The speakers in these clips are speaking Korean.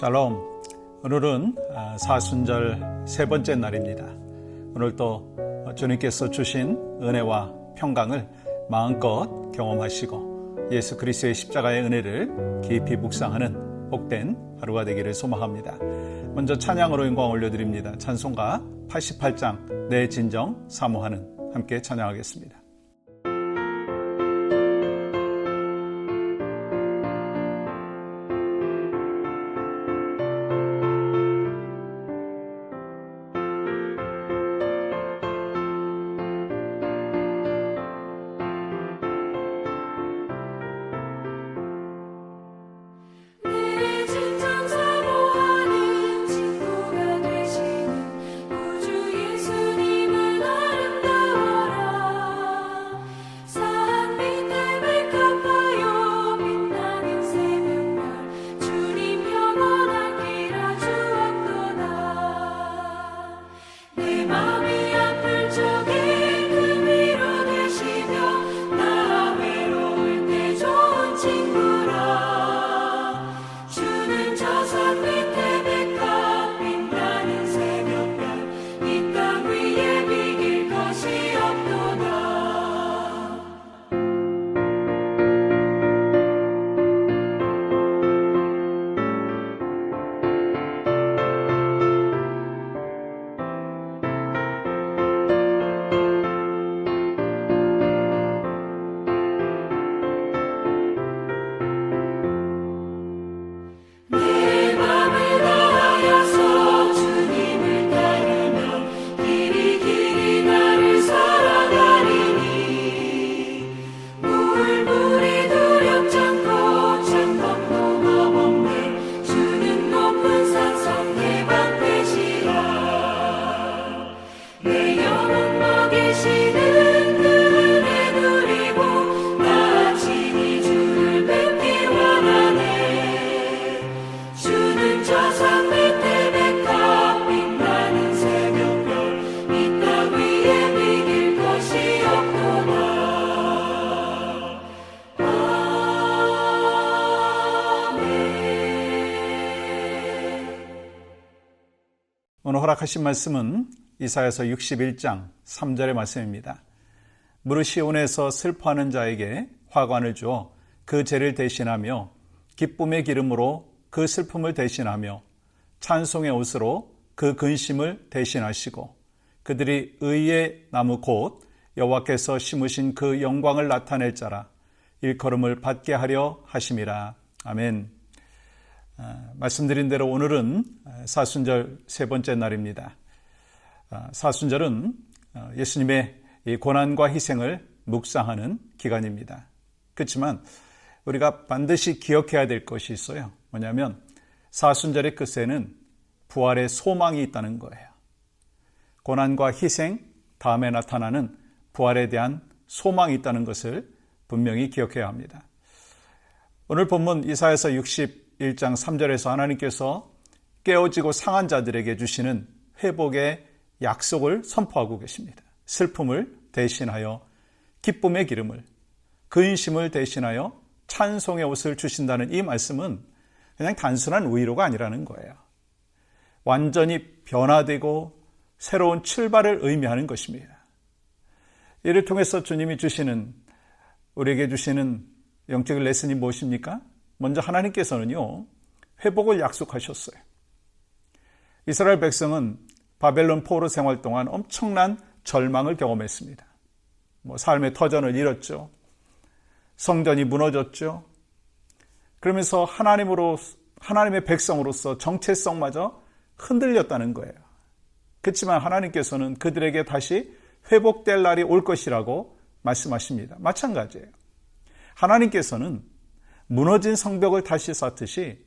샬롬. 오늘은 사순절 세 번째 날입니다. 오늘도 주님께서 주신 은혜와 평강을 마음껏 경험하시고 예수 그리스도의 십자가의 은혜를 깊이 묵상하는 복된 하루가 되기를 소망합니다. 먼저 찬양으로 영광 올려드립니다. 찬송가 88장 내 진정 사모하는 함께 찬양하겠습니다. 오늘 허락하신 말씀은 이사야서 61장 3절의 말씀입니다. 무릇 시온에서 슬퍼하는 자에게 화관을 주어 그 죄를 대신하며 기쁨의 기름으로 그 슬픔을 대신하며 찬송의 옷으로 그 근심을 대신하시고 그들이 의의 나무 곧 여호와께서 심으신 그 영광을 나타낼 자라 일컬음을 받게 하려 하심이라. 아멘. 말씀드린 대로 오늘은 사순절 세 번째 날입니다. 사순절은 예수님의 고난과 희생을 묵상하는 기간입니다. 그렇지만 우리가 반드시 기억해야 될 것이 있어요. 뭐냐면 사순절의 끝에는 부활의 소망이 있다는 거예요. 고난과 희생 다음에 나타나는 부활에 대한 소망이 있다는 것을 분명히 기억해야 합니다. 오늘 본문 이사야서 61장 3절에서 하나님께서 깨어지고 상한 자들에게 주시는 회복의 약속을 선포하고 계십니다. 슬픔을 대신하여 기쁨의 기름을, 근심을 대신하여 찬송의 옷을 주신다는 이 말씀은 그냥 단순한 위로가 아니라는 거예요. 완전히 변화되고 새로운 출발을 의미하는 것입니다. 이를 통해서 주님이 우리에게 주시는 영적인 레슨이 무엇입니까? 먼저 하나님께서는요, 회복을 약속하셨어요. 이스라엘 백성은 바벨론 포로 생활 동안 엄청난 절망을 경험했습니다. 삶의 터전을 잃었죠. 성전이 무너졌죠. 그러면서 하나님의 백성으로서 정체성마저 흔들렸다는 거예요. 그렇지만 하나님께서는 그들에게 다시 회복될 날이 올 것이라고 말씀하십니다. 마찬가지예요. 하나님께서는 무너진 성벽을 다시 쌓듯이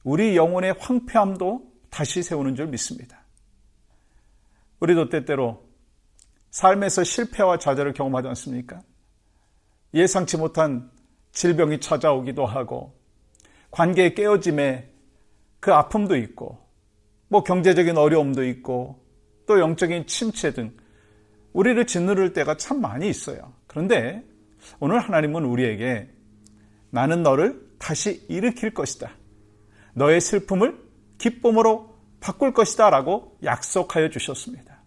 우리 영혼의 황폐함도 다시 세우는 줄 믿습니다. 우리도 때때로 삶에서 실패와 좌절을 경험하지 않습니까? 예상치 못한 질병이 찾아오기도 하고 관계의 깨어짐에 그 아픔도 있고 경제적인 어려움도 있고 또 영적인 침체 등 우리를 짓누를 때가 참 많이 있어요. 그런데 오늘 하나님은 우리에게 나는 너를 다시 일으킬 것이다. 너의 슬픔을 기쁨으로 바꿀 것이다 라고 약속하여 주셨습니다.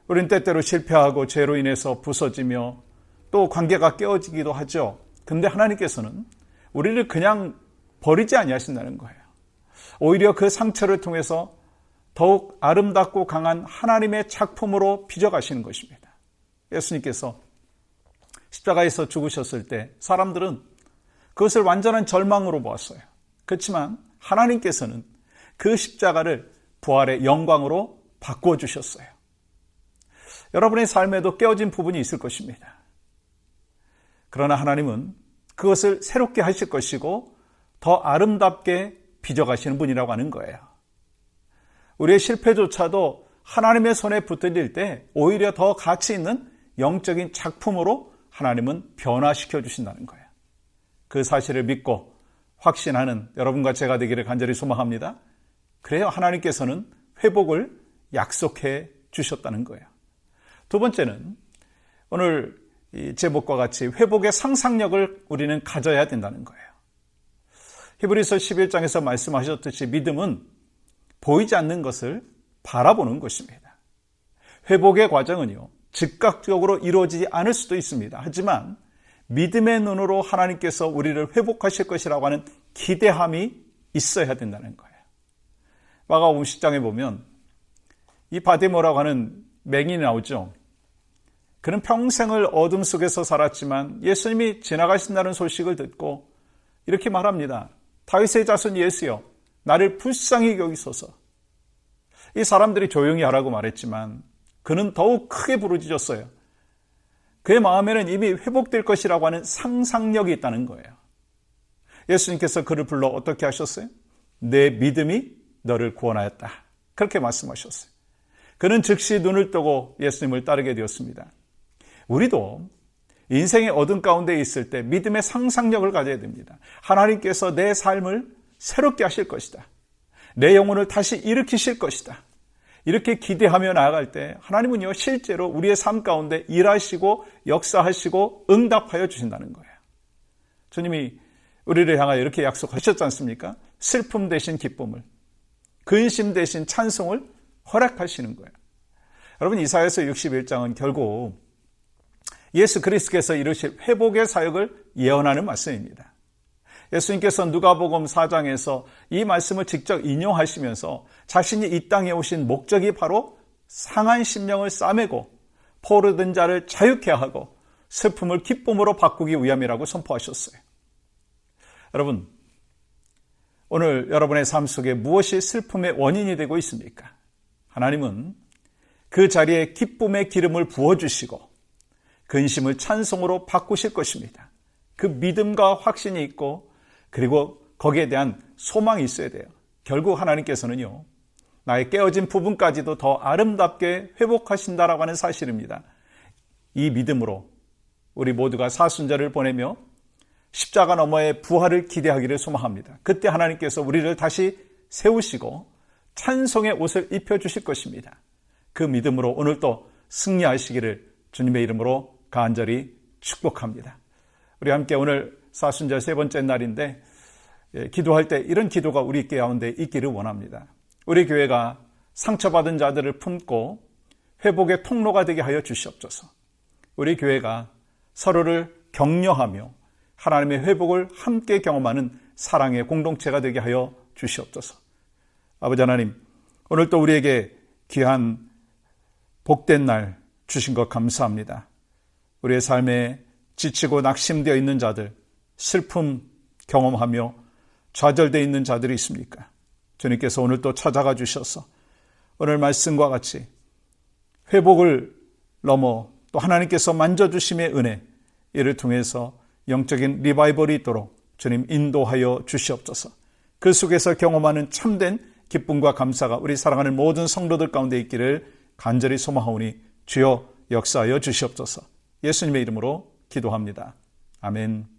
우린 때때로 실패하고 죄로 인해서 부서지며 또 관계가 깨어지기도 하죠. 근데 하나님께서는 우리를 그냥 버리지 아니하신다는 거예요. 오히려 그 상처를 통해서 더욱 아름답고 강한 하나님의 작품으로 빚어가시는 것입니다. 예수님께서 십자가에서 죽으셨을 때 사람들은 그것을 완전한 절망으로 보았어요. 그렇지만 하나님께서는 그 십자가를 부활의 영광으로 바꾸어 주셨어요. 여러분의 삶에도 깨어진 부분이 있을 것입니다. 그러나 하나님은 그것을 새롭게 하실 것이고 더 아름답게 빚어가시는 분이라고 하는 거예요. 우리의 실패조차도 하나님의 손에 붙들릴 때 오히려 더 가치 있는 영적인 작품으로 하나님은 변화시켜 주신다는 거예요. 그 사실을 믿고 확신하는 여러분과 제가 되기를 간절히 소망합니다. 그래요, 하나님께서는 회복을 약속해 주셨다는 거예요. 두 번째는 오늘 이 제목과 같이 회복의 상상력을 우리는 가져야 된다는 거예요. 히브리서 11장에서 말씀하셨듯이 믿음은 보이지 않는 것을 바라보는 것입니다. 회복의 과정은요, 즉각적으로 이루어지지 않을 수도 있습니다. 하지만 믿음의 눈으로 하나님께서 우리를 회복하실 것이라고 하는 기대함이 있어야 된다는 거예요. 마가복음 10장에 보면 이 바디모라고 하는 맹인이 나오죠. 그는 평생을 어둠 속에서 살았지만 예수님이 지나가신다는 소식을 듣고 이렇게 말합니다. 다윗의 자손 예수여, 나를 불쌍히 여기소서. 이 사람들이 조용히 하라고 말했지만 그는 더욱 크게 부르짖었어요. 그의 마음에는 이미 회복될 것이라고 하는 상상력이 있다는 거예요. 예수님께서 그를 불러 어떻게 하셨어요? 내 믿음이 너를 구원하였다. 그렇게 말씀하셨어요. 그는 즉시 눈을 뜨고 예수님을 따르게 되었습니다. 우리도 인생의 어둠 가운데 있을 때 믿음의 상상력을 가져야 됩니다. 하나님께서 내 삶을 새롭게 하실 것이다. 내 영혼을 다시 일으키실 것이다. 이렇게 기대하며 나아갈 때 하나님은요, 실제로 우리의 삶 가운데 일하시고 역사하시고 응답하여 주신다는 거예요. 주님이 우리를 향하여 이렇게 약속하셨지 않습니까? 슬픔 대신 기쁨을, 근심 대신 찬송을 허락하시는 거예요. 여러분, 이사야서 61장은 결국 예수 그리스도께서 이루실 회복의 사역을 예언하는 말씀입니다. 예수님께서 누가복음 4장에서 이 말씀을 직접 인용하시면서 자신이 이 땅에 오신 목적이 바로 상한 심령을 싸매고 포로된 자를 자유케 하고 슬픔을 기쁨으로 바꾸기 위함이라고 선포하셨어요. 여러분, 오늘 여러분의 삶 속에 무엇이 슬픔의 원인이 되고 있습니까? 하나님은 그 자리에 기쁨의 기름을 부어주시고 근심을 찬송으로 바꾸실 것입니다. 그 믿음과 확신이 있고 그리고 거기에 대한 소망이 있어야 돼요. 결국 하나님께서는요, 나의 깨어진 부분까지도 더 아름답게 회복하신다라고 하는 사실입니다. 이 믿음으로 우리 모두가 사순절을 보내며 십자가 너머의 부활을 기대하기를 소망합니다. 그때 하나님께서 우리를 다시 세우시고 찬송의 옷을 입혀주실 것입니다. 그 믿음으로 오늘도 승리하시기를 주님의 이름으로 간절히 축복합니다. 우리 함께 오늘 사순절 세 번째 날인데 기도할 때 이런 기도가 우리 가운데 있기를 원합니다. 우리 교회가 상처받은 자들을 품고 회복의 통로가 되게 하여 주시옵소서. 우리 교회가 서로를 격려하며 하나님의 회복을 함께 경험하는 사랑의 공동체가 되게 하여 주시옵소서. 아버지 하나님, 오늘 또 우리에게 귀한 복된 날 주신 것 감사합니다. 우리의 삶에 지치고 낙심되어 있는 자들, 슬픔 경험하며 좌절되어 있는 자들이 있습니까? 주님께서 오늘 또 찾아가 주셔서 오늘 말씀과 같이 회복을 넘어 또 하나님께서 만져주심의 은혜, 이를 통해서 영적인 리바이벌이 있도록 주님 인도하여 주시옵소서. 그 속에서 경험하는 참된 기쁨과 감사가 우리 사랑하는 모든 성도들 가운데 있기를 간절히 소망하오니 주여 역사하여 주시옵소서. 예수님의 이름으로 기도합니다. 아멘.